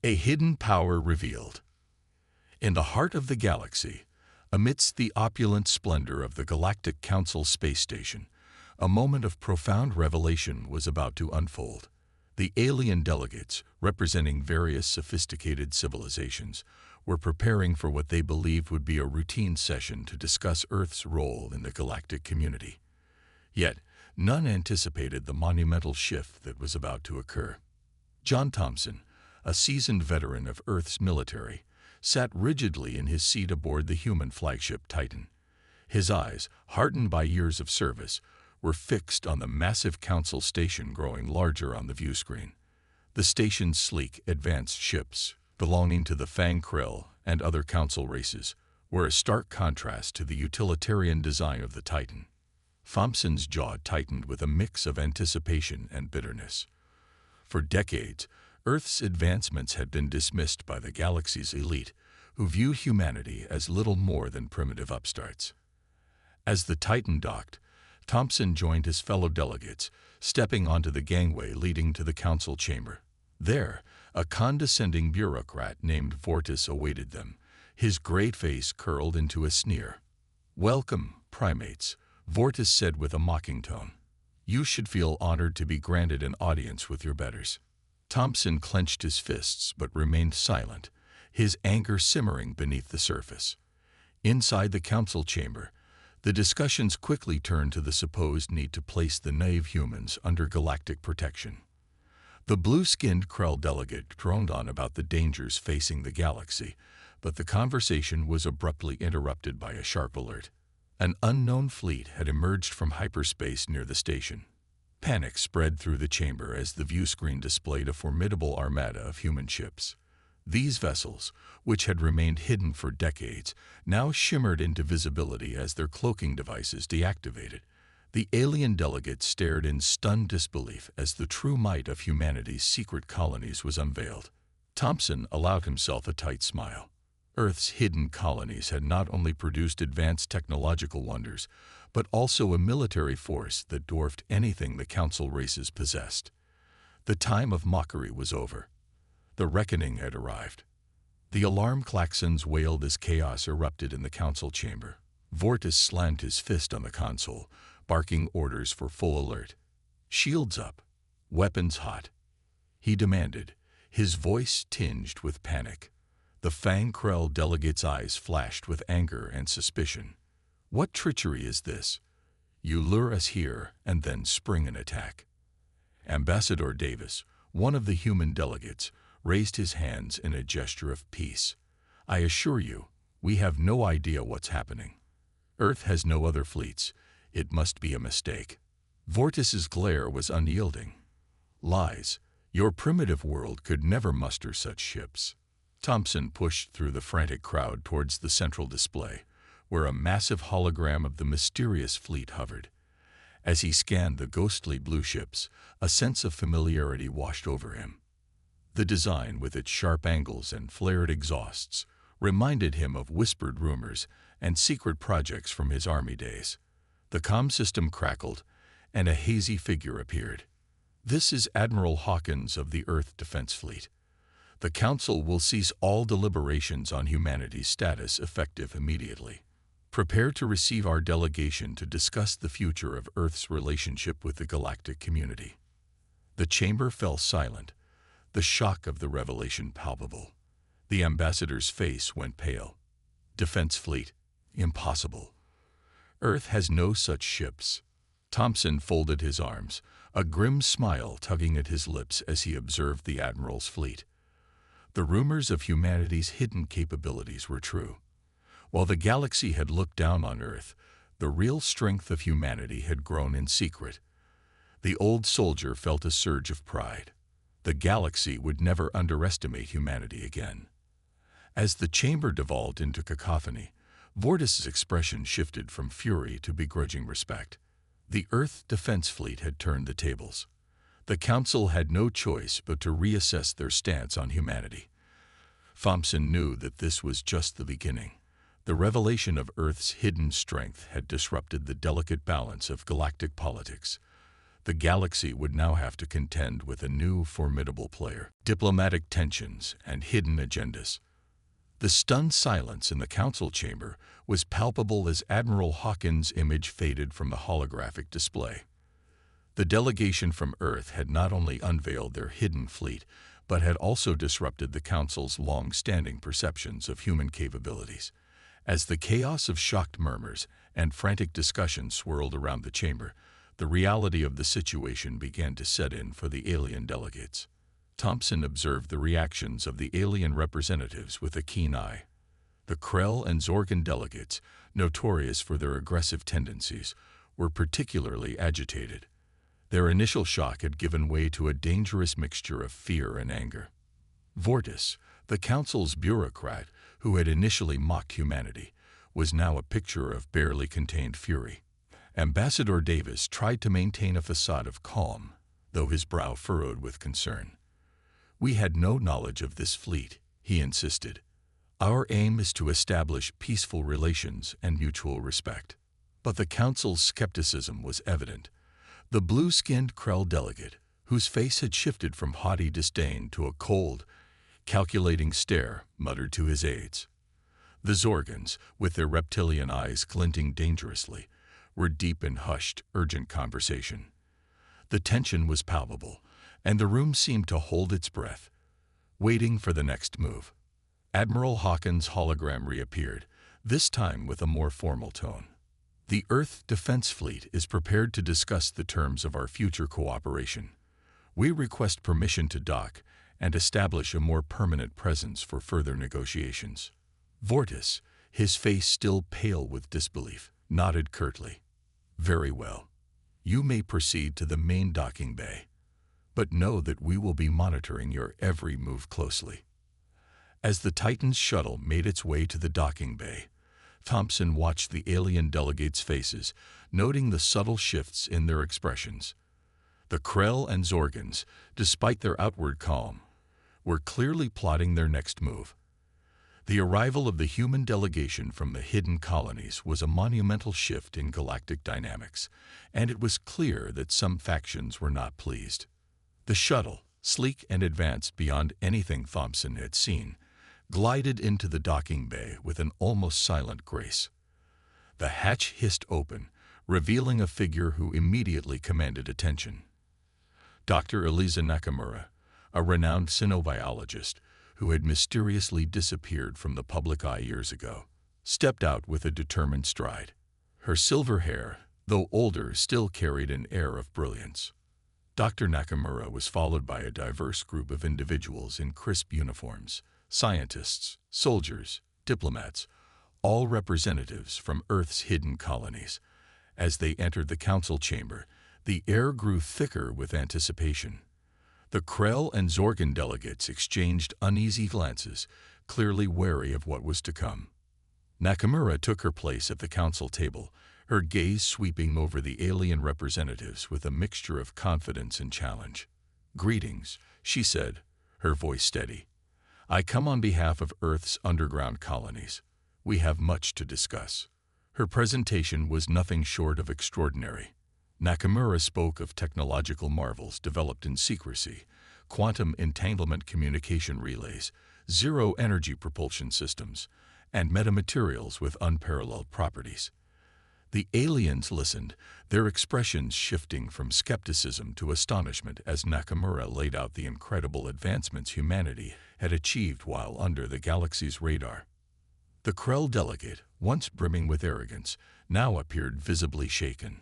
A hidden power revealed. In the heart of the galaxy, amidst the opulent splendor of the Galactic Council space station, a moment of profound revelation was about to unfold. The alien delegates, representing various sophisticated civilizations, were preparing for what they believed would be a routine session to discuss Earth's role in the galactic community. Yet, none anticipated the monumental shift that was about to occur. John Thompson, a seasoned veteran of Earth's military, sat rigidly in his seat aboard the human flagship Titan. His eyes, hardened by years of service, were fixed on the massive Council station growing larger on the view screen. The station's sleek, advanced ships, belonging to the Fang Krill and other Council races, were a stark contrast to the utilitarian design of the Titan. Thompson's jaw tightened with a mix of anticipation and bitterness. For decades, Earth's advancements had been dismissed by the galaxy's elite, who view humanity as little more than primitive upstarts. As the Titan docked, Thompson joined his fellow delegates, stepping onto the gangway leading to the Council chamber. There, a condescending bureaucrat named Vortis awaited them, his gray face curled into a sneer. "Welcome, primates," Vortis said with a mocking tone. "You should feel honored to be granted an audience with your betters." Thompson clenched his fists but remained silent, his anger simmering beneath the surface. Inside the Council chamber, the discussions quickly turned to the supposed need to place the naive humans under galactic protection. The blue-skinned Krell delegate droned on about the dangers facing the galaxy, but the conversation was abruptly interrupted by a sharp alert. An unknown fleet had emerged from hyperspace near the station. Panic spread through the chamber as the view screen displayed a formidable armada of human ships. These vessels, which had remained hidden for decades, now shimmered into visibility as their cloaking devices deactivated. The alien delegates stared in stunned disbelief as the true might of humanity's secret colonies was unveiled. Thompson allowed himself a tight smile. Earth's hidden colonies had not only produced advanced technological wonders, but also a military force that dwarfed anything the Council races possessed. The time of mockery was over. The reckoning had arrived. The alarm klaxons wailed as chaos erupted in the Council chamber. Vortis slammed his fist on the console, barking orders for full alert. "Shields up. Weapons hot," he demanded, his voice tinged with panic. The Fang Krell delegate's eyes flashed with anger and suspicion. "What treachery is this? You lure us here and then spring an attack." Ambassador Davis, one of the human delegates, raised his hands in a gesture of peace. "I assure you, we have no idea what's happening. Earth has no other fleets. It must be a mistake." Vortis's glare was unyielding. "Lies. Your primitive world could never muster such ships." Thompson pushed through the frantic crowd towards the central display, where a massive hologram of the mysterious fleet hovered. As he scanned the ghostly blue ships, a sense of familiarity washed over him. The design, with its sharp angles and flared exhausts, reminded him of whispered rumors and secret projects from his army days. The comm system crackled, and a hazy figure appeared. "This is Admiral Hawkins of the Earth Defense Fleet. The Council will cease all deliberations on humanity's status effective immediately. Prepare to receive our delegation to discuss the future of Earth's relationship with the galactic community." The chamber fell silent, the shock of the revelation palpable. The ambassador's face went pale. "Defense fleet? Impossible. Earth has no such ships." Thompson folded his arms, a grim smile tugging at his lips as he observed the Admiral's fleet. The rumors of humanity's hidden capabilities were true. While the galaxy had looked down on Earth, the real strength of humanity had grown in secret. The old soldier felt a surge of pride. The galaxy would never underestimate humanity again. As the chamber devolved into cacophony, Vortis's expression shifted from fury to begrudging respect. The Earth Defense Fleet had turned the tables. The Council had no choice but to reassess their stance on humanity. Thompson knew that this was just the beginning. The revelation of Earth's hidden strength had disrupted the delicate balance of galactic politics. The galaxy would now have to contend with a new, formidable player, diplomatic tensions, and hidden agendas. The stunned silence in the council chamber was palpable as Admiral Hawkins' image faded from the holographic display. The delegation from Earth had not only unveiled their hidden fleet, but had also disrupted the Council's long-standing perceptions of human capabilities. As the chaos of shocked murmurs and frantic discussions swirled around the chamber, the reality of the situation began to set in for the alien delegates. Thompson observed the reactions of the alien representatives with a keen eye. The Krell and Zorgan delegates, notorious for their aggressive tendencies, were particularly agitated. Their initial shock had given way to a dangerous mixture of fear and anger. Vortis, the Council's bureaucrat who had initially mocked humanity, was now a picture of barely contained fury. Ambassador Davis tried to maintain a facade of calm, though his brow furrowed with concern. "We had no knowledge of this fleet," he insisted. "Our aim is to establish peaceful relations and mutual respect." But the Council's skepticism was evident. The blue-skinned Krell delegate, whose face had shifted from haughty disdain to a cold, calculating stare, muttered to his aides. The Zorgans, with their reptilian eyes glinting dangerously, were deep in hushed, urgent conversation. The tension was palpable, and the room seemed to hold its breath, waiting for the next move. Admiral Hawkins' hologram reappeared, this time with a more formal tone. "The Earth Defense Fleet is prepared to discuss the terms of our future cooperation. We request permission to dock and establish a more permanent presence for further negotiations." Vortis, his face still pale with disbelief, nodded curtly. "Very well. You may proceed to the main docking bay, but know that we will be monitoring your every move closely." As the Titan's shuttle made its way to the docking bay, Thompson watched the alien delegates' faces, noting the subtle shifts in their expressions. The Krell and Zorgans, despite their outward calm, were clearly plotting their next move. The arrival of the human delegation from the hidden colonies was a monumental shift in galactic dynamics, and it was clear that some factions were not pleased. The shuttle, sleek and advanced beyond anything Thompson had seen, glided into the docking bay with an almost silent grace. The hatch hissed open, revealing a figure who immediately commanded attention. Dr. Eliza Nakamura, a renowned cynobiologist who had mysteriously disappeared from the public eye years ago, stepped out with a determined stride. Her silver hair, though older, still carried an air of brilliance. Dr. Nakamura was followed by a diverse group of individuals in crisp uniforms: scientists, soldiers, diplomats, all representatives from Earth's hidden colonies. As they entered the council chamber, the air grew thicker with anticipation. The Krell and Zorgan delegates exchanged uneasy glances, clearly wary of what was to come. Nakamura took her place at the council table, her gaze sweeping over the alien representatives with a mixture of confidence and challenge. "Greetings," she said, her voice steady. "I come on behalf of Earth's underground colonies. We have much to discuss." Her presentation was nothing short of extraordinary. Nakamura spoke of technological marvels developed in secrecy, quantum entanglement communication relays, zero-energy propulsion systems, and metamaterials with unparalleled properties. The aliens listened, their expressions shifting from skepticism to astonishment as Nakamura laid out the incredible advancements humanity had achieved while under the galaxy's radar. The Krell delegate, once brimming with arrogance, now appeared visibly shaken.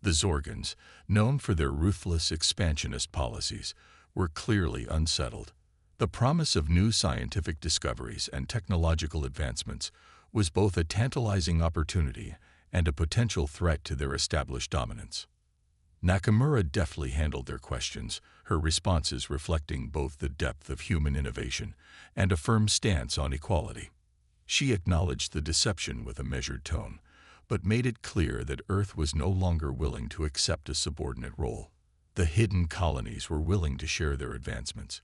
The Zorgans, known for their ruthless expansionist policies, were clearly unsettled. The promise of new scientific discoveries and technological advancements was both a tantalizing opportunity and a potential threat to their established dominance. Nakamura deftly handled their questions, her responses reflecting both the depth of human innovation and a firm stance on equality. She acknowledged the deception with a measured tone, but made it clear that Earth was no longer willing to accept a subordinate role. The hidden colonies were willing to share their advancements,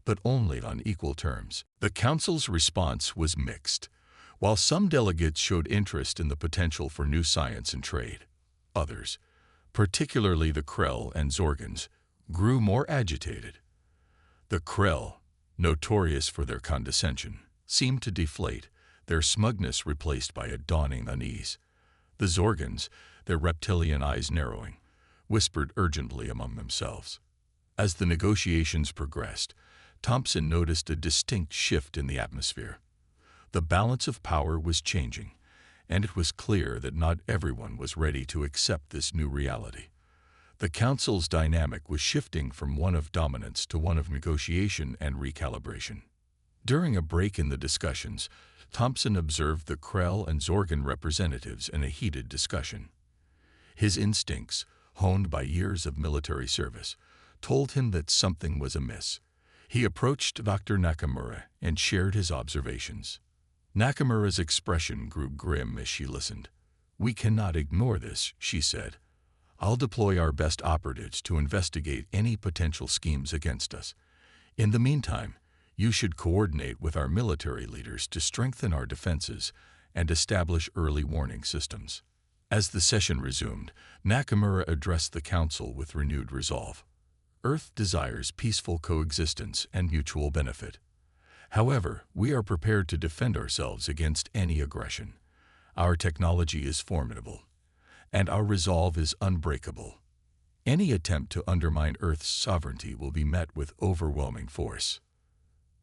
but only on equal terms. The Council's response was mixed. While some delegates showed interest in the potential for new science and trade, others, particularly the Krell and Zorgans, grew more agitated. The Krell, notorious for their condescension, seemed to deflate, their smugness replaced by a dawning unease. The Zorgans, their reptilian eyes narrowing, whispered urgently among themselves. As the negotiations progressed, Thompson noticed a distinct shift in the atmosphere. The balance of power was changing, and it was clear that not everyone was ready to accept this new reality. The Council's dynamic was shifting from one of dominance to one of negotiation and recalibration. During a break in the discussions, Thompson observed the Krell and Zorgan representatives in a heated discussion. His instincts, honed by years of military service, told him that something was amiss. He approached Dr. Nakamura and shared his observations. Nakamura's expression grew grim as she listened. "We cannot ignore this," she said. "I'll deploy our best operatives to investigate any potential schemes against us. In the meantime, you should coordinate with our military leaders to strengthen our defenses and establish early warning systems." As the session resumed, Nakamura addressed the Council with renewed resolve. Earth desires peaceful coexistence and mutual benefit. However, we are prepared to defend ourselves against any aggression. Our technology is formidable, and our resolve is unbreakable. Any attempt to undermine Earth's sovereignty will be met with overwhelming force.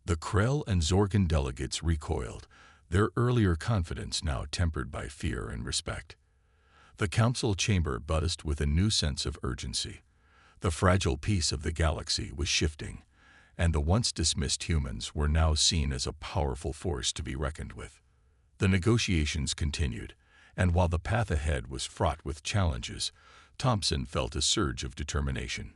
The Krell and Zorgan delegates recoiled, their earlier confidence now tempered by fear and respect. The Council chamber buzzed with a new sense of urgency. The fragile peace of the galaxy was shifting, and the once dismissed humans were now seen as a powerful force to be reckoned with. The negotiations continued, and while the path ahead was fraught with challenges, Thompson felt a surge of determination.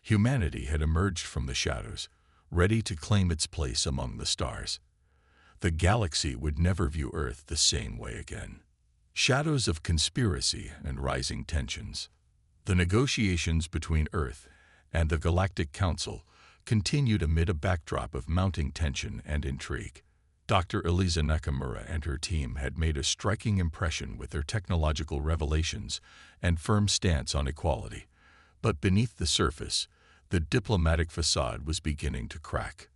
Humanity had emerged from the shadows, ready to claim its place among the stars. The galaxy would never view Earth the same way again. Shadows of conspiracy and rising tensions. The negotiations between Earth and the Galactic Council continued amid a backdrop of mounting tension and intrigue. Dr. Eliza Nakamura and her team had made a striking impression with their technological revelations and firm stance on equality. But beneath the surface, the diplomatic facade was beginning to crack.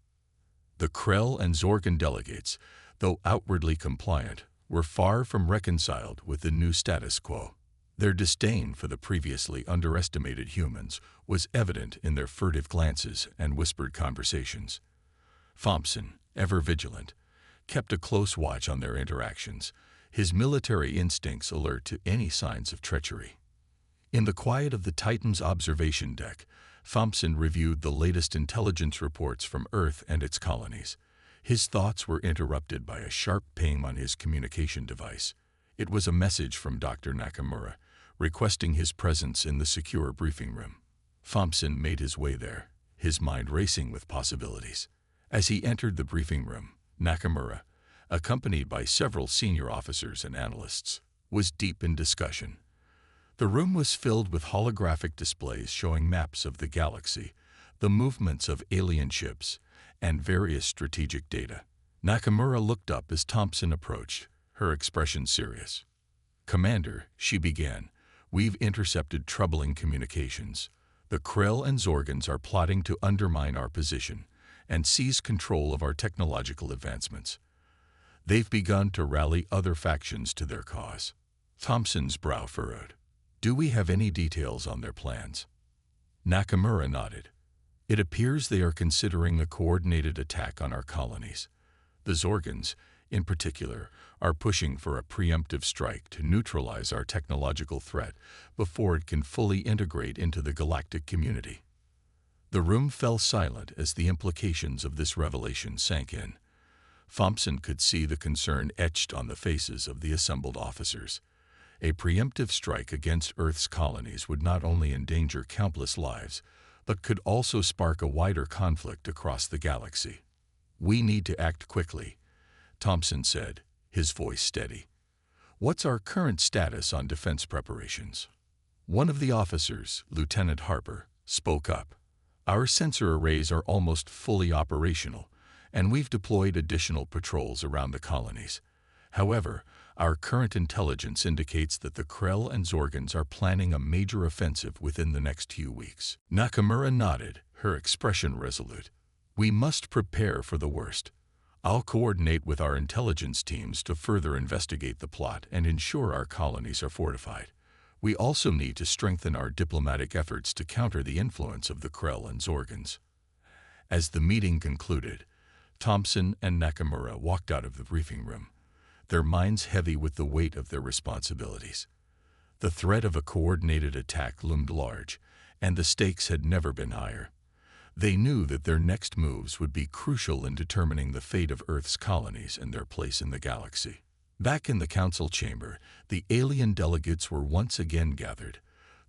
The Krell and Zorgan delegates, though outwardly compliant, were far from reconciled with the new status quo. Their disdain for the previously underestimated humans was evident in their furtive glances and whispered conversations. Thompson, ever vigilant, kept a close watch on their interactions, his military instincts alert to any signs of treachery. In the quiet of the Titan's observation deck, Thompson reviewed the latest intelligence reports from Earth and its colonies. His thoughts were interrupted by a sharp ping on his communication device. It was a message from Dr. Nakamura, requesting his presence in the secure briefing room. Thompson made his way there, his mind racing with possibilities. As he entered the briefing room, Nakamura, accompanied by several senior officers and analysts, was deep in discussion. The room was filled with holographic displays showing maps of the galaxy, the movements of alien ships, and various strategic data. Nakamura looked up as Thompson approached, her expression serious. "Commander," she began, "we've intercepted troubling communications. The Krell and Zorgans are plotting to undermine our position and seize control of our technological advancements. They've begun to rally other factions to their cause." Thompson's brow furrowed. "Do we have any details on their plans?" Nakamura nodded. "It appears they are considering a coordinated attack on our colonies. The Zorgans, in particular, are pushing for a preemptive strike to neutralize our technological threat before it can fully integrate into the galactic community." The room fell silent as the implications of this revelation sank in. Thompson could see the concern etched on the faces of the assembled officers. A preemptive strike against Earth's colonies would not only endanger countless lives, but could also spark a wider conflict across the galaxy. "We need to act quickly," Thompson said, his voice steady. "What's our current status on defense preparations?" One of the officers, Lieutenant Harper, spoke up. "Our sensor arrays are almost fully operational, and we've deployed additional patrols around the colonies. However, our current intelligence indicates that the Krell and Zorgans are planning a major offensive within the next few weeks. Nakamura nodded, her expression resolute. We must prepare for the worst. I'll coordinate with our intelligence teams to further investigate the plot and ensure our colonies are fortified. We also need to strengthen our diplomatic efforts to counter the influence of the Krell and Zorgans. As the meeting concluded, Thompson and Nakamura walked out of the briefing room, their minds heavy with the weight of their responsibilities. The threat of a coordinated attack loomed large, and the stakes had never been higher. They knew that their next moves would be crucial in determining the fate of Earth's colonies and their place in the galaxy. Back in the council chamber, the alien delegates were once again gathered,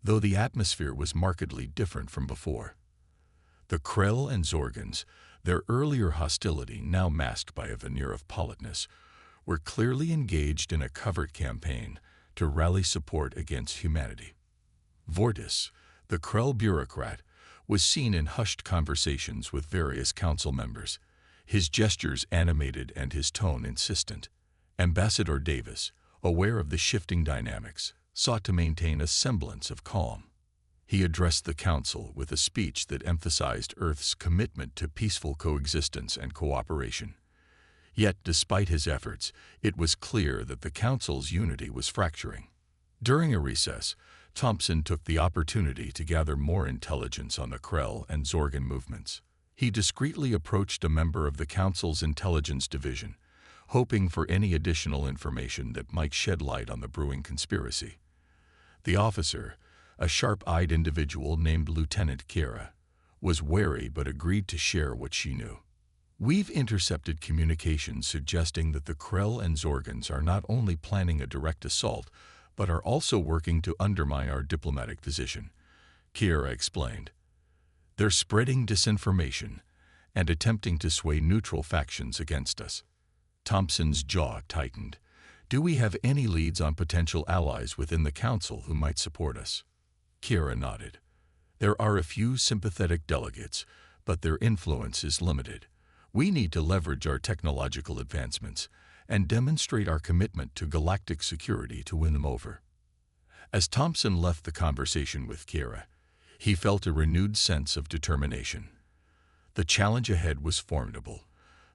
though the atmosphere was markedly different from before. The Krell and Zorgans, their earlier hostility now masked by a veneer of politeness, were clearly engaged in a covert campaign to rally support against humanity. Vortis, the Krell bureaucrat, was seen in hushed conversations with various council members, his gestures animated and his tone insistent. Ambassador Davis, aware of the shifting dynamics, sought to maintain a semblance of calm. He addressed the council with a speech that emphasized Earth's commitment to peaceful coexistence and cooperation. Yet, despite his efforts, it was clear that the council's unity was fracturing. During a recess, Thompson took the opportunity to gather more intelligence on the Krell and Zorgan movements. He discreetly approached a member of the council's intelligence division, hoping for any additional information that might shed light on the brewing conspiracy. The officer, a sharp-eyed individual named Lieutenant Kira, was wary but agreed to share what she knew. We've intercepted communications suggesting that the Krell and Zorgans are not only planning a direct assault, but are also working to undermine our diplomatic position, Kira explained. They're spreading disinformation and attempting to sway neutral factions against us. Thompson's jaw tightened. Do we have any leads on potential allies within the council who might support us? Kira nodded. There are a few sympathetic delegates, but their influence is limited. We need to leverage our technological advancements and demonstrate our commitment to galactic security to win them over. As Thompson left the conversation with Kira, he felt a renewed sense of determination. The challenge ahead was formidable,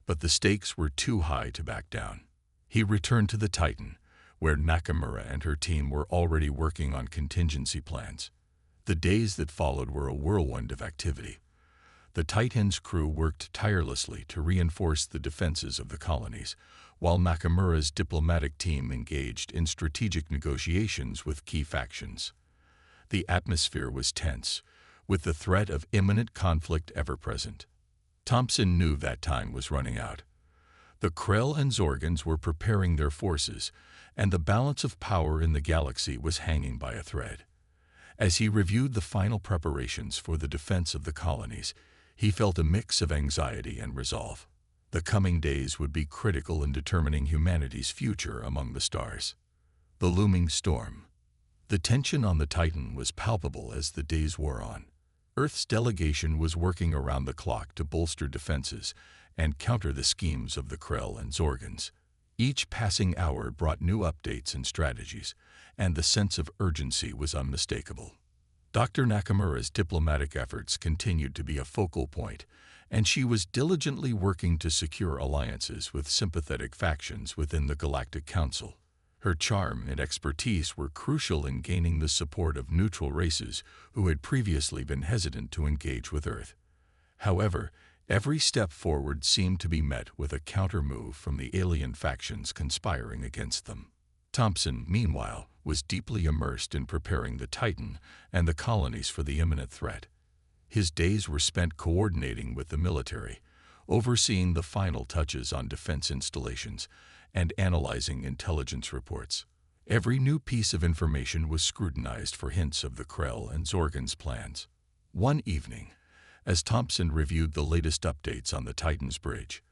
but the stakes were too high to back down. He returned to the Titan, where Nakamura and her team were already working on contingency plans. The days that followed were a whirlwind of activity. The Titan's crew worked tirelessly to reinforce the defenses of the colonies, while Nakamura's diplomatic team engaged in strategic negotiations with key factions. The atmosphere was tense, with the threat of imminent conflict ever present. Thompson knew that time was running out. The Krell and Zorgans were preparing their forces, and the balance of power in the galaxy was hanging by a thread. As he reviewed the final preparations for the defense of the colonies, he felt a mix of anxiety and resolve. The coming days would be critical in determining humanity's future among the stars. The looming storm. The tension on the Titan was palpable as the days wore on. Earth's delegation was working around the clock to bolster defenses and counter the schemes of the Krell and Zorgans. Each passing hour brought new updates and strategies, and the sense of urgency was unmistakable. Dr. Nakamura's diplomatic efforts continued to be a focal point, and she was diligently working to secure alliances with sympathetic factions within the Galactic Council. Her charm and expertise were crucial in gaining the support of neutral races who had previously been hesitant to engage with Earth. However, every step forward seemed to be met with a countermove from the alien factions conspiring against them. Thompson, meanwhile, was deeply immersed in preparing the Titan and the colonies for the imminent threat. His days were spent coordinating with the military, overseeing the final touches on defense installations, and analyzing intelligence reports. Every new piece of information was scrutinized for hints of the Krell and Zorgans' plans. One evening, as Thompson reviewed the latest updates on the Titan's bridge,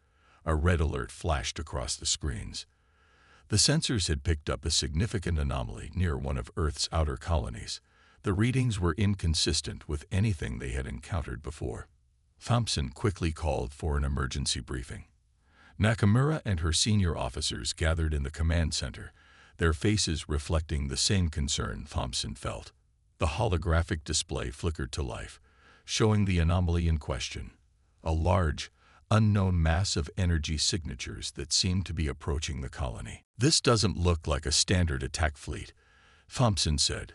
a red alert flashed across the screens. The sensors had picked up a significant anomaly near one of Earth's outer colonies. The readings were inconsistent with anything they had encountered before. Thompson quickly called for an emergency briefing. Nakamura and her senior officers gathered in the command center, their faces reflecting the same concern Thompson felt. The holographic display flickered to life, showing the anomaly in question, a large, unknown mass of energy signatures that seemed to be approaching the colony. "This doesn't look like a standard attack fleet," Thompson said,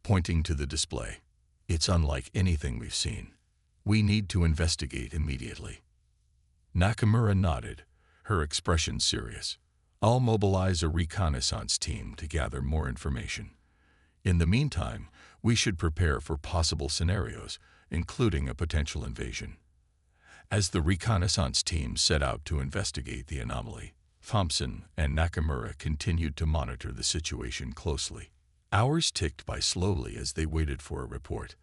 pointing to the display. "It's unlike anything we've seen. We need to investigate immediately." Nakamura nodded, her expression serious. "I'll mobilize a reconnaissance team to gather more information. In the meantime, we should prepare for possible scenarios, including a potential invasion." As the reconnaissance team set out to investigate the anomaly, Thompson and Nakamura continued to monitor the situation closely. Hours ticked by slowly as they waited for a report.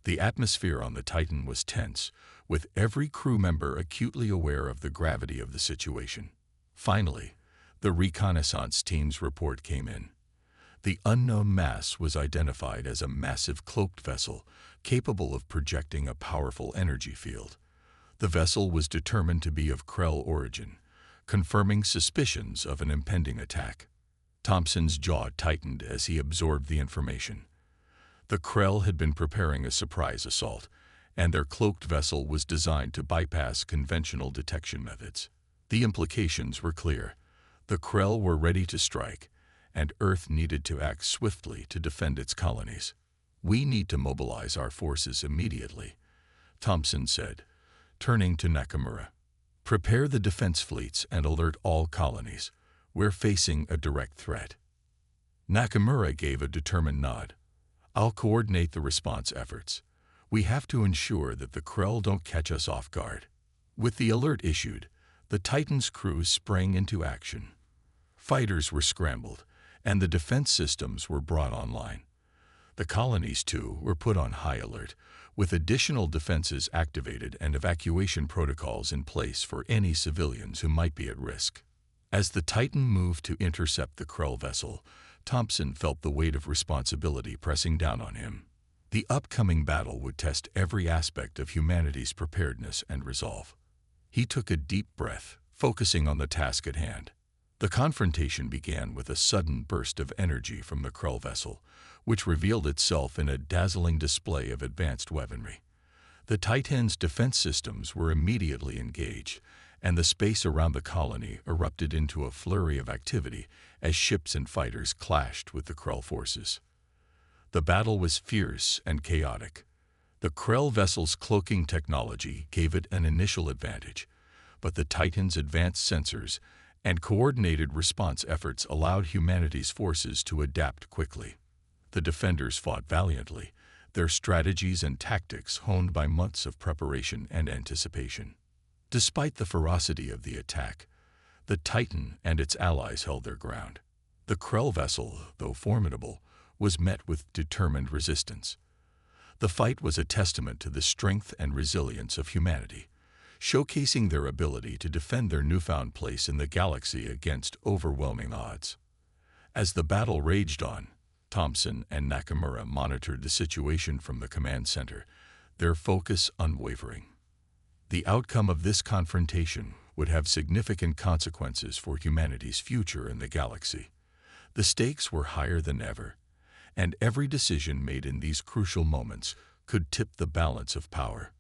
The atmosphere on the Titan was tense, with every crew member acutely aware of the gravity of the situation. Finally, the reconnaissance team's report came in. The unknown mass was identified as a massive cloaked vessel capable of projecting a powerful energy field. The vessel was determined to be of Krell origin, confirming suspicions of an impending attack. Thompson's jaw tightened as he absorbed the information. The Krell had been preparing a surprise assault, and their cloaked vessel was designed to bypass conventional detection methods. The implications were clear. The Krell were ready to strike, and Earth needed to act swiftly to defend its colonies. "We need to mobilize our forces immediately," Thompson said, turning to Nakamura. "Prepare the defense fleets and alert all colonies. We're facing a direct threat." Nakamura gave a determined nod. "I'll coordinate the response efforts. We have to ensure that the Krell don't catch us off guard." With the alert issued, the Titan's crew sprang into action. Fighters were scrambled, and the defense systems were brought online. The colonies, too, were put on high alert, with additional defenses activated and evacuation protocols in place for any civilians who might be at risk. As the Titan moved to intercept the Krell vessel, Thompson felt the weight of responsibility pressing down on him. The upcoming battle would test every aspect of humanity's preparedness and resolve. He took a deep breath, focusing on the task at hand. The confrontation began with a sudden burst of energy from the Krell vessel, which revealed itself in a dazzling display of advanced weaponry. The Titan's defense systems were immediately engaged, and the space around the colony erupted into a flurry of activity as ships and fighters clashed with the Krell forces. The battle was fierce and chaotic. The Krell vessel's cloaking technology gave it an initial advantage, but the Titan's advanced sensors and coordinated response efforts allowed humanity's forces to adapt quickly. The defenders fought valiantly, their strategies and tactics honed by months of preparation and anticipation. Despite the ferocity of the attack, the Titan and its allies held their ground. The Krell vessel, though formidable, was met with determined resistance. The fight was a testament to the strength and resilience of humanity, showcasing their ability to defend their newfound place in the galaxy against overwhelming odds. As the battle raged on, Thompson and Nakamura monitored the situation from the command center, their focus unwavering. The outcome of this confrontation would have significant consequences for humanity's future in the galaxy. The stakes were higher than ever, and every decision made in these crucial moments could tip the balance of power.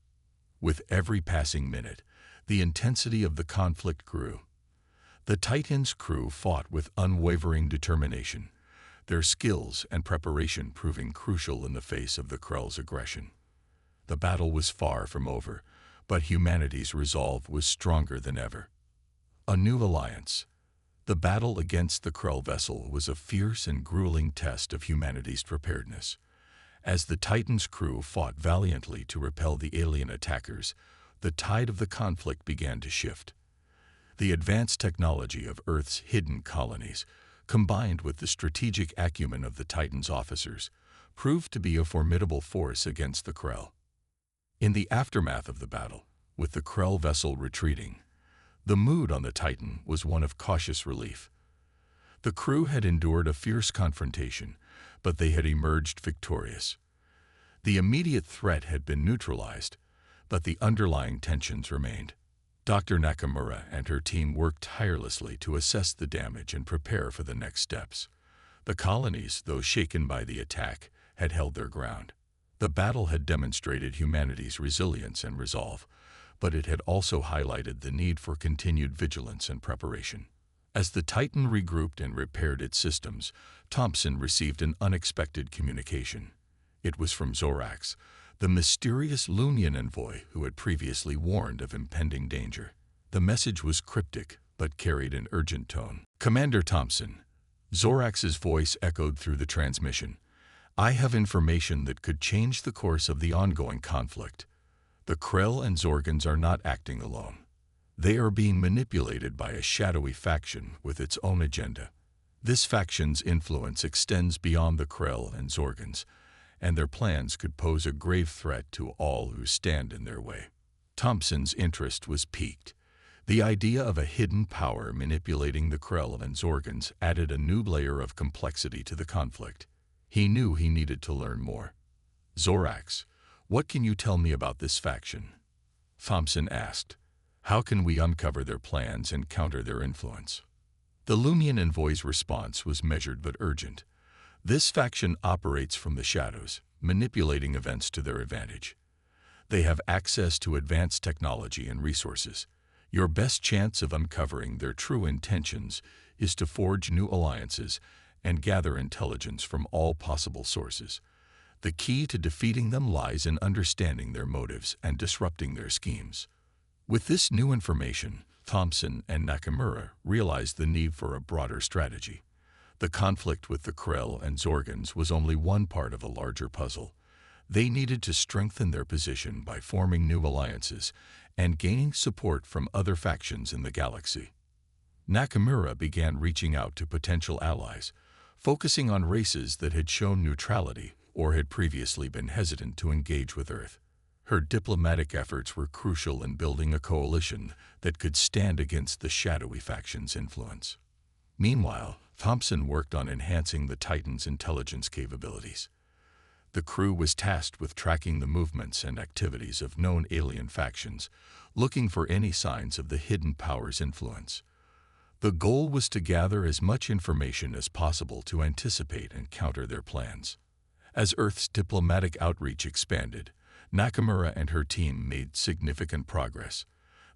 With every passing minute, the intensity of the conflict grew. The Titan's crew fought with unwavering determination, their skills and preparation proving crucial in the face of the Krell's aggression. The battle was far from over, but humanity's resolve was stronger than ever. A new alliance. The battle against the Krell vessel was a fierce and grueling test of humanity's preparedness. As the Titan's crew fought valiantly to repel the alien attackers, the tide of the conflict began to shift. The advanced technology of Earth's hidden colonies, combined with the strategic acumen of the Titan's officers, proved to be a formidable force against the Krell. In the aftermath of the battle, with the Krell vessel retreating, the mood on the Titan was one of cautious relief. The crew had endured a fierce confrontation, but they had emerged victorious. The immediate threat had been neutralized, but the underlying tensions remained. Dr. Nakamura and her team worked tirelessly to assess the damage and prepare for the next steps. The colonies, though shaken by the attack, had held their ground. The battle had demonstrated humanity's resilience and resolve, but it had also highlighted the need for continued vigilance and preparation. As the Titan regrouped and repaired its systems, Thompson received an unexpected communication. It was from Zorax, the mysterious Lunian envoy who had previously warned of impending danger. The message was cryptic, but carried an urgent tone. "Commander Thompson," Zorax's voice echoed through the transmission, "I have information that could change the course of the ongoing conflict. The Krell and Zorgans are not acting alone. They are being manipulated by a shadowy faction with its own agenda. This faction's influence extends beyond the Krell and Zorgans, and their plans could pose a grave threat to all who stand in their way." Thompson's interest was piqued. The idea of a hidden power manipulating the Krell and Zorgans added a new layer of complexity to the conflict. He knew he needed to learn more. "Zorax, what can you tell me about this faction?" Thompson asked. "How can we uncover their plans and counter their influence?" The Lunian envoy's response was measured but urgent. "This faction operates from the shadows, manipulating events to their advantage. They have access to advanced technology and resources. Your best chance of uncovering their true intentions is to forge new alliances and gather intelligence from all possible sources. The key to defeating them lies in understanding their motives and disrupting their schemes." With this new information, Thompson and Nakamura realized the need for a broader strategy. The conflict with the Krell and Zorgans was only one part of a larger puzzle. They needed to strengthen their position by forming new alliances and gaining support from other factions in the galaxy. Nakamura began reaching out to potential allies, focusing on races that had shown neutrality or had previously been hesitant to engage with Earth. Her diplomatic efforts were crucial in building a coalition that could stand against the shadowy faction's influence. Meanwhile, Thompson worked on enhancing the Titan's intelligence capabilities. The crew was tasked with tracking the movements and activities of known alien factions, looking for any signs of the hidden power's influence. The goal was to gather as much information as possible to anticipate and counter their plans. As Earth's diplomatic outreach expanded, Nakamura and her team made significant progress.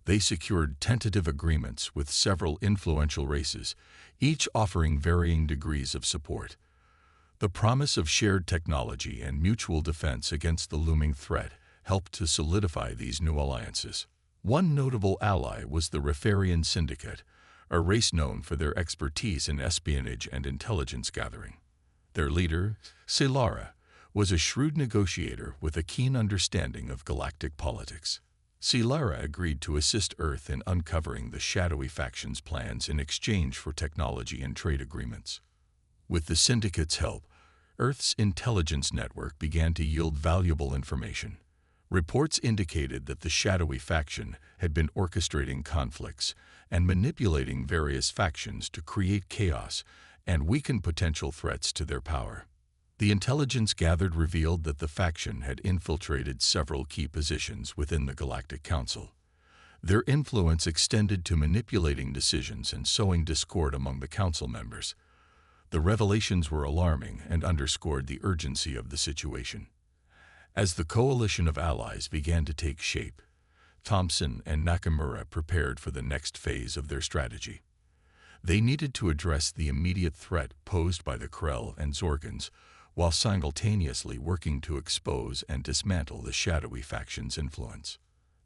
They secured tentative agreements with several influential races, each offering varying degrees of support. The promise of shared technology and mutual defense against the looming threat helped to solidify these new alliances. One notable ally was the Referian Syndicate, a race known for their expertise in espionage and intelligence gathering. Their leader, Silara, was a shrewd negotiator with a keen understanding of galactic politics. Silara agreed to assist Earth in uncovering the shadowy faction's plans in exchange for technology and trade agreements. With the Syndicate's help, Earth's intelligence network began to yield valuable information. Reports indicated that the shadowy faction had been orchestrating conflicts and manipulating various factions to create chaos and weaken potential threats to their power. The intelligence gathered revealed that the faction had infiltrated several key positions within the Galactic Council. Their influence extended to manipulating decisions and sowing discord among the council members. The revelations were alarming and underscored the urgency of the situation. As the coalition of allies began to take shape, Thompson and Nakamura prepared for the next phase of their strategy. They needed to address the immediate threat posed by the Krell and Zorgans, while simultaneously working to expose and dismantle the shadowy faction's influence.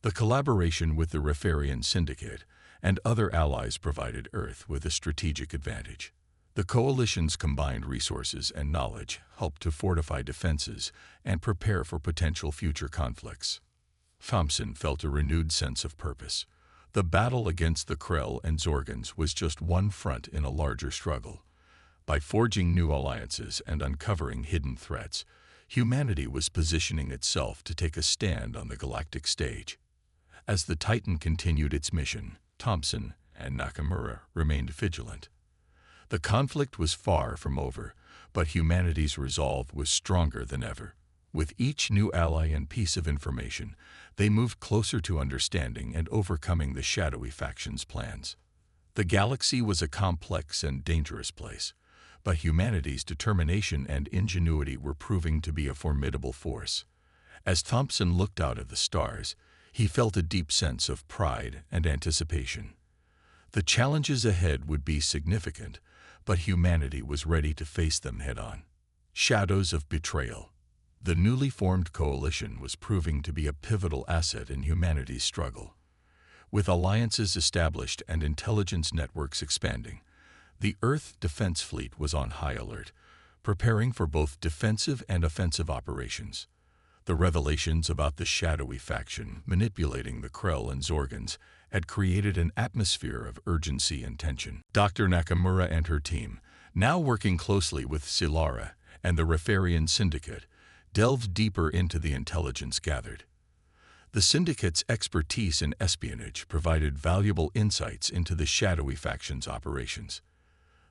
The collaboration with the Referian Syndicate and other allies provided Earth with a strategic advantage. The coalition's combined resources and knowledge helped to fortify defenses and prepare for potential future conflicts. Thompson felt a renewed sense of purpose. The battle against the Krell and Zorgans was just one front in a larger struggle. By forging new alliances and uncovering hidden threats, humanity was positioning itself to take a stand on the galactic stage. As the Titan continued its mission, Thompson and Nakamura remained vigilant. The conflict was far from over, but humanity's resolve was stronger than ever. With each new ally and piece of information, they moved closer to understanding and overcoming the shadowy faction's plans. The galaxy was a complex and dangerous place, but humanity's determination and ingenuity were proving to be a formidable force. As Thompson looked out at the stars, he felt a deep sense of pride and anticipation. The challenges ahead would be significant, but humanity was ready to face them head-on. Shadows of betrayal. The newly formed coalition was proving to be a pivotal asset in humanity's struggle. With alliances established and intelligence networks expanding, the Earth Defense Fleet was on high alert, preparing for both defensive and offensive operations. The revelations about the shadowy faction manipulating the Krell and Zorgans had created an atmosphere of urgency and tension. Dr. Nakamura and her team, now working closely with Silara and the Referian Syndicate, delved deeper into the intelligence gathered. The Syndicate's expertise in espionage provided valuable insights into the shadowy faction's operations.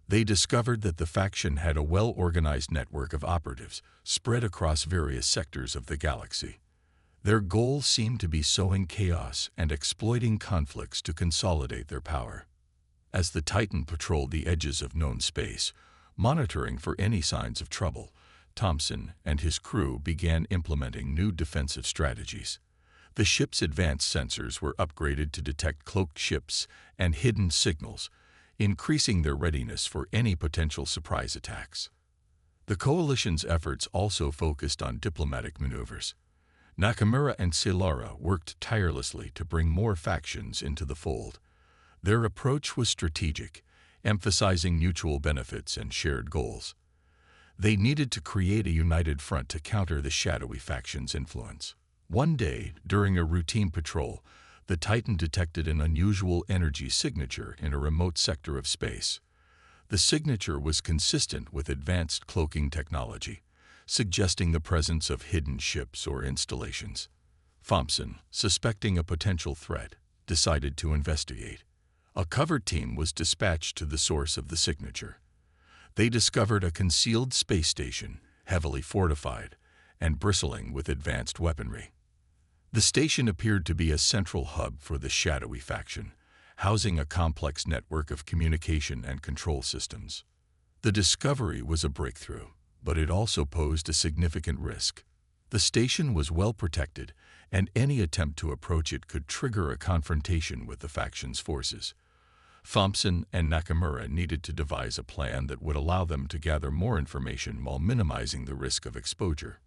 They discovered that the faction had a well-organized network of operatives spread across various sectors of the galaxy. Their goal seemed to be sowing chaos and exploiting conflicts to consolidate their power. As the Titan patrolled the edges of known space, monitoring for any signs of trouble, Thompson and his crew began implementing new defensive strategies. The ship's advanced sensors were upgraded to detect cloaked ships and hidden signals, increasing their readiness for any potential surprise attacks. The coalition's efforts also focused on diplomatic maneuvers. Nakamura and Silara worked tirelessly to bring more factions into the fold. Their approach was strategic, emphasizing mutual benefits and shared goals. They needed to create a united front to counter the shadowy faction's influence. One day, during a routine patrol, the Titan detected an unusual energy signature in a remote sector of space. The signature was consistent with advanced cloaking technology, suggesting the presence of hidden ships or installations. Thompson, suspecting a potential threat, decided to investigate. A cover team was dispatched to the source of the signature. They discovered a concealed space station, heavily fortified and bristling with advanced weaponry. The station appeared to be a central hub for the shadowy faction, housing a complex network of communication and control systems. The discovery was a breakthrough, but it also posed a significant risk. The station was well protected, and any attempt to approach it could trigger a confrontation with the faction's forces. Thompson and Nakamura needed to devise a plan that would allow them to gather more information while minimizing the risk of exposure.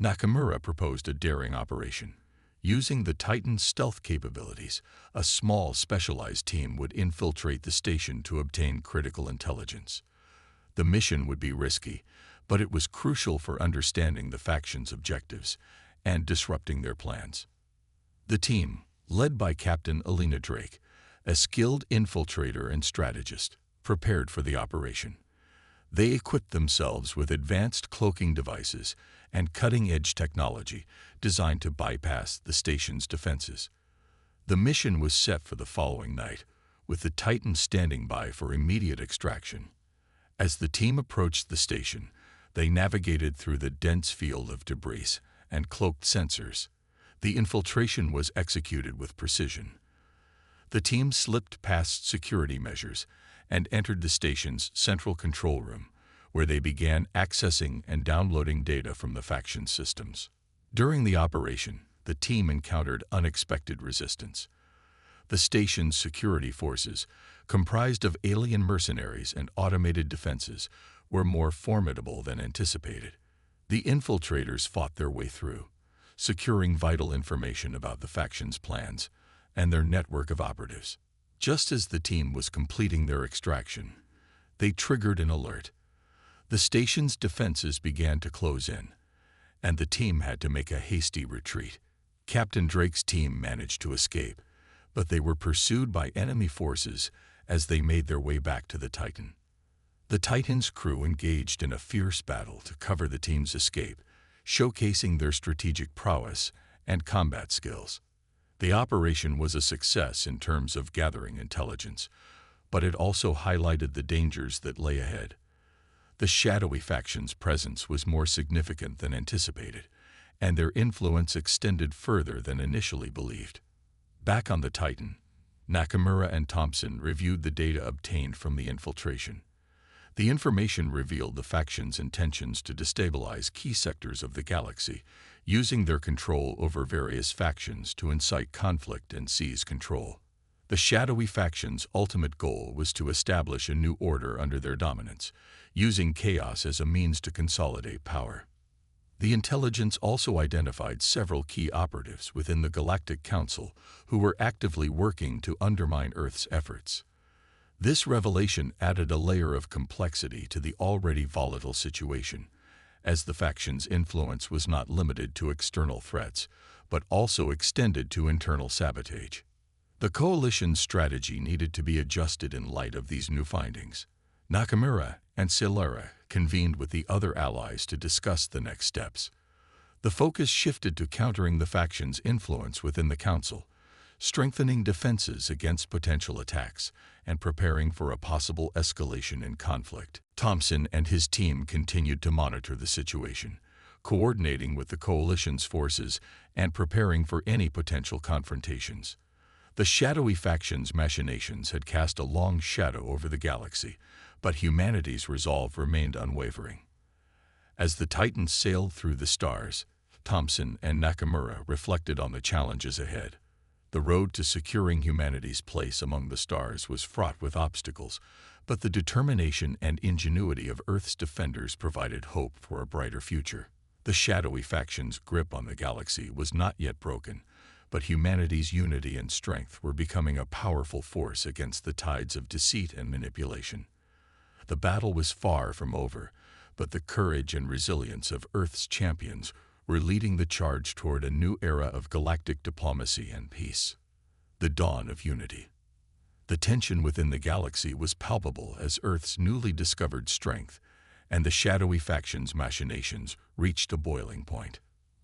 Nakamura proposed a daring operation. Using the Titan's stealth capabilities, a small specialized team would infiltrate the station to obtain critical intelligence. The mission would be risky, but it was crucial for understanding the faction's objectives and disrupting their plans. The team, led by Captain Alina Drake, a skilled infiltrator and strategist, prepared for the operation. They equipped themselves with advanced cloaking devices and cutting-edge technology designed to bypass the station's defenses. The mission was set for the following night, with the Titan standing by for immediate extraction. As the team approached the station, they navigated through the dense field of debris and cloaked sensors. The infiltration was executed with precision. The team slipped past security measures and entered the station's central control room, where they began accessing and downloading data from the faction's systems. During the operation, the team encountered unexpected resistance. The station's security forces, comprised of alien mercenaries and automated defenses, were more formidable than anticipated. The infiltrators fought their way through, securing vital information about the faction's plans and their network of operatives. Just as the team was completing their extraction, they triggered an alert. The station's defenses began to close in, and the team had to make a hasty retreat. Captain Drake's team managed to escape, but they were pursued by enemy forces as they made their way back to the Titan. The Titan's crew engaged in a fierce battle to cover the team's escape, showcasing their strategic prowess and combat skills. The operation was a success in terms of gathering intelligence, but it also highlighted the dangers that lay ahead. The shadowy faction's presence was more significant than anticipated, and their influence extended further than initially believed. Back on the Titan, Nakamura and Thompson reviewed the data obtained from the infiltration. The information revealed the faction's intentions to destabilize key sectors of the galaxy, using their control over various factions to incite conflict and seize control. The shadowy faction's ultimate goal was to establish a new order under their dominance, using chaos as a means to consolidate power. The intelligence also identified several key operatives within the Galactic Council who were actively working to undermine Earth's efforts. This revelation added a layer of complexity to the already volatile situation, as the faction's influence was not limited to external threats, but also extended to internal sabotage. The coalition's strategy needed to be adjusted in light of these new findings. Nakamura and Celera convened with the other allies to discuss the next steps. The focus shifted to countering the faction's influence within the council, strengthening defenses against potential attacks, and preparing for a possible escalation in conflict. Thompson and his team continued to monitor the situation, coordinating with the coalition's forces and preparing for any potential confrontations. The shadowy faction's machinations had cast a long shadow over the galaxy, but humanity's resolve remained unwavering. As the Titans sailed through the stars, Thompson and Nakamura reflected on the challenges ahead. The road to securing humanity's place among the stars was fraught with obstacles, but the determination and ingenuity of Earth's defenders provided hope for a brighter future. The shadowy faction's grip on the galaxy was not yet broken, but humanity's unity and strength were becoming a powerful force against the tides of deceit and manipulation. The battle was far from over, but the courage and resilience of Earth's champions were leading the charge toward a new era of galactic diplomacy and peace. The dawn of unity. The tension within the galaxy was palpable as Earth's newly discovered strength and the shadowy faction's machinations reached a boiling point.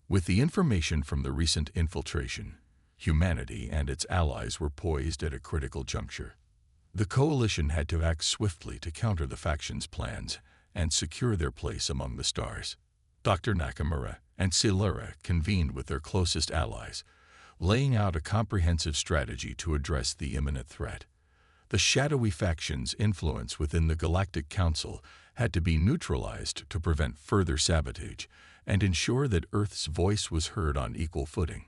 With the information from the recent infiltration, humanity and its allies were poised at a critical juncture. The coalition had to act swiftly to counter the faction's plans and secure their place among the stars. Dr. Nakamura and Celera convened with their closest allies, laying out a comprehensive strategy to address the imminent threat. The shadowy faction's influence within the Galactic Council had to be neutralized to prevent further sabotage and ensure that Earth's voice was heard on equal footing.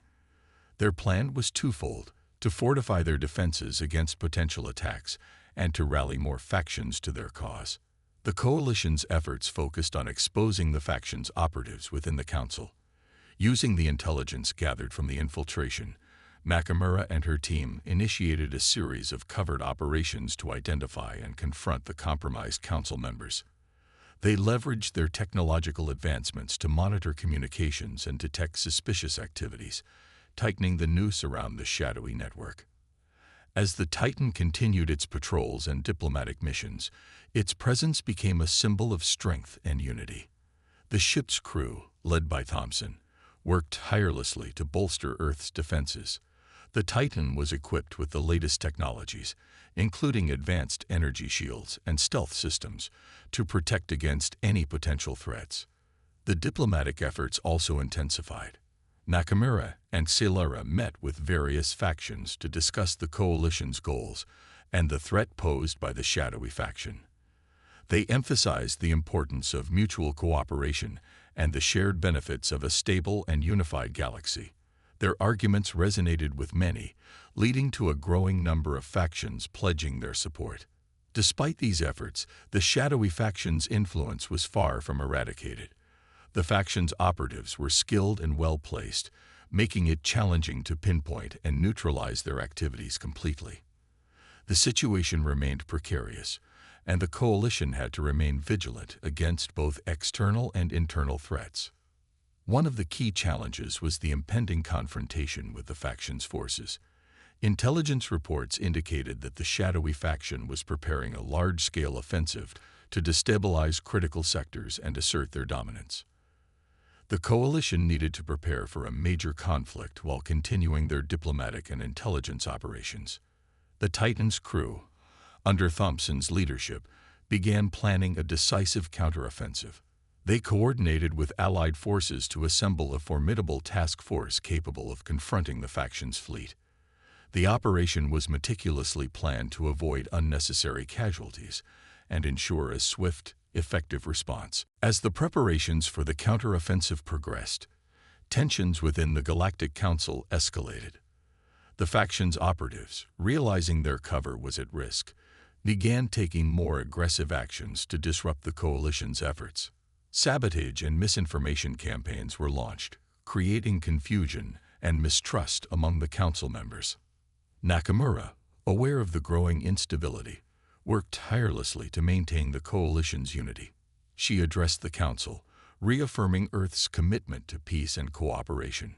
Their plan was twofold: to fortify their defenses against potential attacks and to rally more factions to their cause. The coalition's efforts focused on exposing the faction's operatives within the council. Using the intelligence gathered from the infiltration, Nakamura and her team initiated a series of covert operations to identify and confront the compromised council members. They leveraged their technological advancements to monitor communications and detect suspicious activities, tightening the noose around the shadowy network. As the Titan continued its patrols and diplomatic missions, its presence became a symbol of strength and unity. The ship's crew, led by Thompson, worked tirelessly to bolster Earth's defenses. The Titan was equipped with the latest technologies, including advanced energy shields and stealth systems, to protect against any potential threats. The diplomatic efforts also intensified. Nakamura and Celera met with various factions to discuss the coalition's goals and the threat posed by the shadowy faction. They emphasized the importance of mutual cooperation and the shared benefits of a stable and unified galaxy. Their arguments resonated with many, leading to a growing number of factions pledging their support. Despite these efforts, the shadowy faction's influence was far from eradicated. The faction's operatives were skilled and well-placed, making it challenging to pinpoint and neutralize their activities completely. The situation remained precarious, and the coalition had to remain vigilant against both external and internal threats. One of the key challenges was the impending confrontation with the faction's forces. Intelligence reports indicated that the shadowy faction was preparing a large-scale offensive to destabilize critical sectors and assert their dominance. The coalition needed to prepare for a major conflict while continuing their diplomatic and intelligence operations. The Titan's crew, under Thompson's leadership, began planning a decisive counteroffensive. They coordinated with Allied forces to assemble a formidable task force capable of confronting the faction's fleet. The operation was meticulously planned to avoid unnecessary casualties and ensure a swift, effective response. As the preparations for the counteroffensive progressed, tensions within the Galactic Council escalated. The faction's operatives, realizing their cover was at risk, began taking more aggressive actions to disrupt the coalition's efforts. Sabotage and misinformation campaigns were launched, creating confusion and mistrust among the council members. Nakamura, aware of the growing instability, worked tirelessly to maintain the coalition's unity. She addressed the council, reaffirming Earth's commitment to peace and cooperation.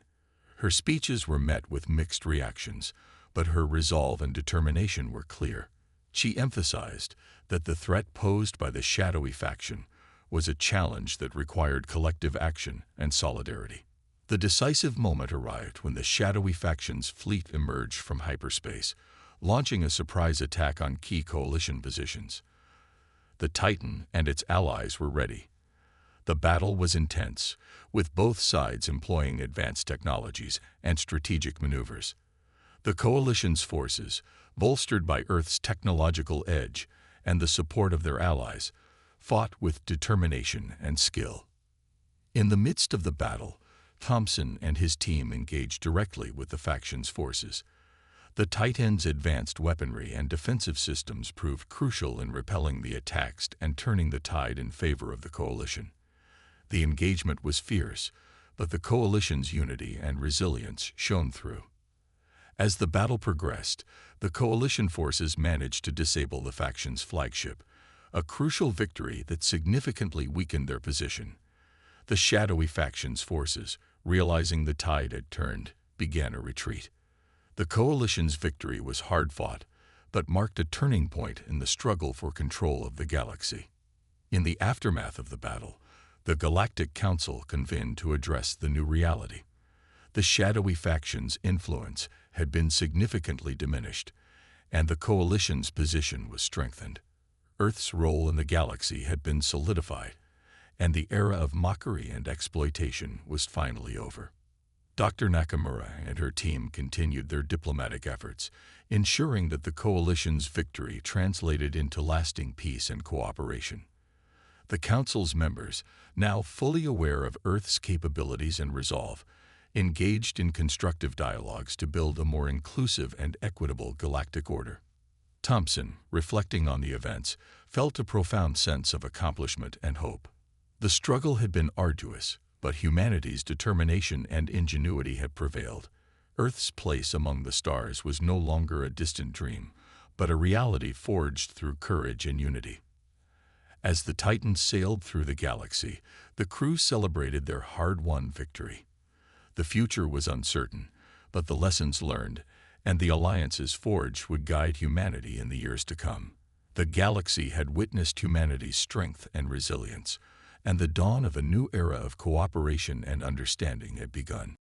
Her speeches were met with mixed reactions, but her resolve and determination were clear. She emphasized that the threat posed by the shadowy faction was a challenge that required collective action and solidarity. The decisive moment arrived when the shadowy faction's fleet emerged from hyperspace, launching a surprise attack on key coalition positions. The Titan and its allies were ready. The battle was intense, with both sides employing advanced technologies and strategic maneuvers. The coalition's forces, bolstered by Earth's technological edge and the support of their allies, fought with determination and skill. In the midst of the battle, Thompson and his team engaged directly with the faction's forces. The Titan's advanced weaponry and defensive systems proved crucial in repelling the attacks and turning the tide in favor of the coalition. The engagement was fierce, but the coalition's unity and resilience shone through. As the battle progressed, the coalition forces managed to disable the faction's flagship, a crucial victory that significantly weakened their position. The shadowy faction's forces, realizing the tide had turned, began a retreat. The coalition's victory was hard-fought, but marked a turning point in the struggle for control of the galaxy. In the aftermath of the battle, the Galactic Council convened to address the new reality. The shadowy faction's influence had been significantly diminished, and the coalition's position was strengthened. Earth's role in the galaxy had been solidified, and the era of mockery and exploitation was finally over. Dr. Nakamura and her team continued their diplomatic efforts, ensuring that the coalition's victory translated into lasting peace and cooperation. The Council's members, now fully aware of Earth's capabilities and resolve, engaged in constructive dialogues to build a more inclusive and equitable galactic order. Thompson, reflecting on the events, felt a profound sense of accomplishment and hope. The struggle had been arduous, but humanity's determination and ingenuity had prevailed. Earth's place among the stars was no longer a distant dream, but a reality forged through courage and unity. As the Titan sailed through the galaxy, the crew celebrated their hard-won victory. The future was uncertain, but the lessons learned and the alliances forged would guide humanity in the years to come. The galaxy had witnessed humanity's strength and resilience, and the dawn of a new era of cooperation and understanding had begun.